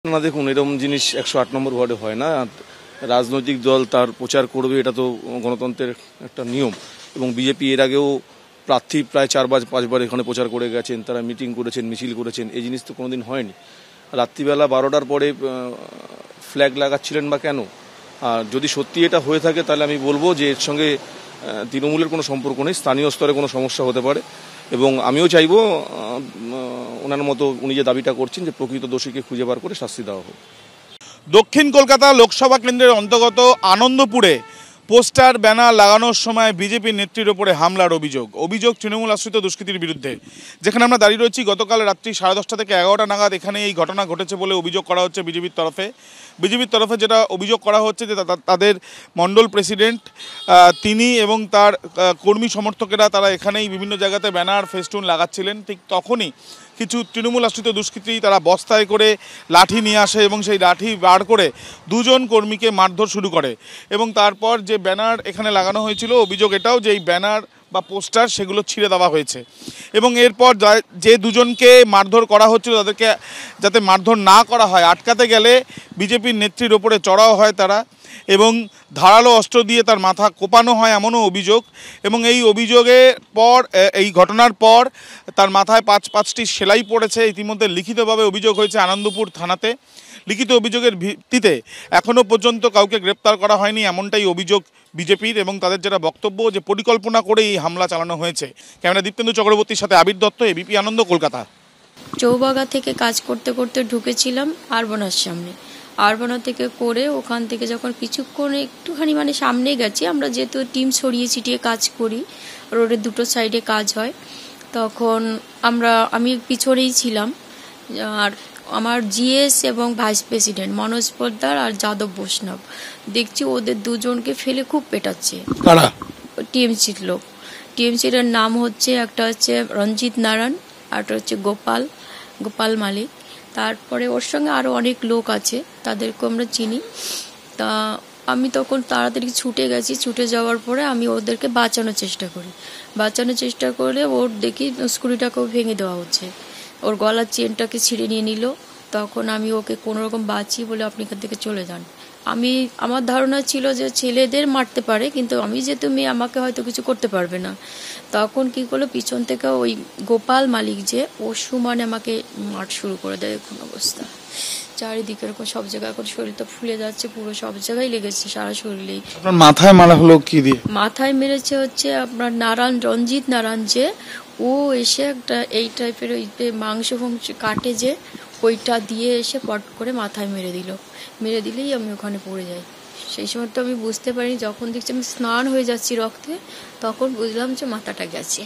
না দেখুন, এরকম জিনিস 108 নম্বর ওয়ার্ডে হয় না। রাজনৈতিক দল তার প্রচার করবে, এটা তো গণতন্ত্রের একটা নিয়ম। এবং বিজেপি এর আগেও প্রার্থী প্রায় 4-5বার এখানে প্রচার করে গেছেন, তারা মিটিং করেছেন, মিছিল করেছেন। এই জিনিস তো কোনোদিন হয়নি। রাত্রিবেলা 12টার পরে ফ্ল্যাগ লাগাচ্ছিলেন বা কেন? আর যদি সত্যি এটা হয়ে থাকে তাহলে আমি বলবো যে এর সঙ্গে তৃণমূলের কোনো সম্পর্ক নেই, স্থানীয় স্তরে কোনো সমস্যা হতে পারে। এবং আমিও চাইবো ওনার মতো উনি যে দাবিটা করছেন যে প্রকৃত দোষীকে খুঁজে বার করে শাস্তি দেওয়া হোক। দক্ষিণ কলকাতা লোকসভা কেন্দ্রের অন্তর্গত আনন্দপুরে পোস্টার ব্যানার লাগানোর সময় বিজেপির নেত্রীর ওপরে হামলার অভিযোগ তৃণমূল আশ্রিত দুষ্কৃতীর বিরুদ্ধে। যেখানে আমরা দাঁড়িয়ে রয়েছি, গতকাল রাত্রি 10:30 থেকে 11টা নাগাদ এখানে এই ঘটনা ঘটেছে বলে অভিযোগ করা হচ্ছে বিজেপির তরফে। যেটা অভিযোগ করা হচ্ছে যে তাদের মণ্ডল প্রেসিডেন্ট তিনি এবং তার কর্মী সমর্থকেরা তারা এখানেই বিভিন্ন জায়গাতে ব্যানার ফেস্টুন লাগাচ্ছিলেন। ঠিক তখনই কিছু তৃণমূল আশ্রিত দুষ্কৃতী তারা বস্তায় করে লাঠি নিয়ে আসে এবং সেই লাঠি বার করে দুজন কর্মীকে মারধর শুরু করে। এবং তারপর যে ব্যানার এখানে লাগানো হয়েছিল, অভিযোগ এটাও যে এই ব্যানার বা পোস্টার সেগুলো ছিঁড়ে দেওয়া হয়েছে। এবং এরপর যে দুজনকে মারধর করা হচ্ছিল তাদেরকে যাতে মারধর না করা হয়, আটকাতে গেলে বিজেপির নেত্রীর ওপরে চড়াও হয় তারা এবং ধারালো অস্ত্র দিয়ে তার মাথা কোপানো হয়, এমনও অভিযোগ। এবং এই অভিযোগের পর, এই ঘটনার পর তার মাথায় 5টি সেলাই পড়েছে। ইতিমধ্যে লিখিতভাবে অভিযোগ হয়েছে আনন্দপুর থানাতে। লিখিত অভিযোগের ভিত্তিতে এখনও পর্যন্ত কাউকে গ্রেপ্তার করা হয়নি, এমনটাই অভিযোগ বিজেপির। এবং তাদের যেটা বক্তব্য যে পরিকল্পনা করে এই হামলা চালানো হয়েছে। ক্যামেরা দীপ্তেন্দু চক্রবর্তীর সাথে আবির দত্ত, এবিপি আনন্দ, কলকাতা। চৌবাগা থেকে কাজ করতে করতে ঢুকেছিলাম আরবানার সামনে। আরবানা থেকে করে ওখান থেকে যখন কিছুক্ষণ একটুখানি সামনে গেছি, আমরা যেহেতু টিম ছড়িয়ে ছিটিয়ে কাজ করি, রোডের দুটো সাইডে কাজ হয়, তখন আমি পিছনেই ছিলাম। আর আমার জিএস এবং ভাইস প্রেসিডেন্ট মনোজ পোদ্দার আর যাদব বৈষ্ণব দেখছি ওদের দুজনকে ফেলে খুব পেটাচ্ছে। টিএমসির লোক। টিএমসির নাম হচ্ছে, একটা হচ্ছে রঞ্জিত নারায়ণ, আরটা হচ্ছে গোপাল মালিক। তারপরে ওর সঙ্গে আরও অনেক লোক আছে, তাদেরকে আমরা চিনি। তা আমি তখন তাড়াতাড়ি ছুটে গেছি। ছুটে যাওয়ার পরে আমি ওদেরকে বাঁচানোর চেষ্টা করে ওর দেখি স্কুটিটাকেও ভেঙে দেওয়া হচ্ছে, ওর গলার চেনটাকে ছিঁড়ে নিয়ে নিল। তখন আমি ওকে কোনোরকম বাঁচিয়ে বলে আপনি এখান থেকে চলে যান। আমার ধারণা ছিল যে ছেলেদের মারতে পারে, কিন্তু আমি যেহেতু মেয়ে, আমাকে হয়তো কিছু করতে পারবে না। তখন কি করলো, পিছন থেকে ওই গোপাল মালিক যে ও সুমানে আমাকে মার শুরু করে দেয়। কোন অবস্থা চারিদিকে এরকম সব জায়গায় এখন শরীর তো ফুলে যাচ্ছে, পুরো সব জায়গায় লেগেছে, সারা শরীরেই। আপনার মাথায় মারা হলো কি দিয়ে? মাথায় মেরেছে হচ্ছে আপনার রঞ্জিত নারায়ণ, যে ও এসে একটা এই টাইপের ওই মাংস কাটে যে, ওইটা দিয়ে এসে পট করে মাথায় মেরে দিলেই আমি ওখানে পড়ে যাই। সেই সময় তো আমি বুঝতে পারিনি, যখন দেখছি আমি স্নান হয়ে যাচ্ছি রক্তে, তখন বুঝলাম যে মাথাটা গেছে।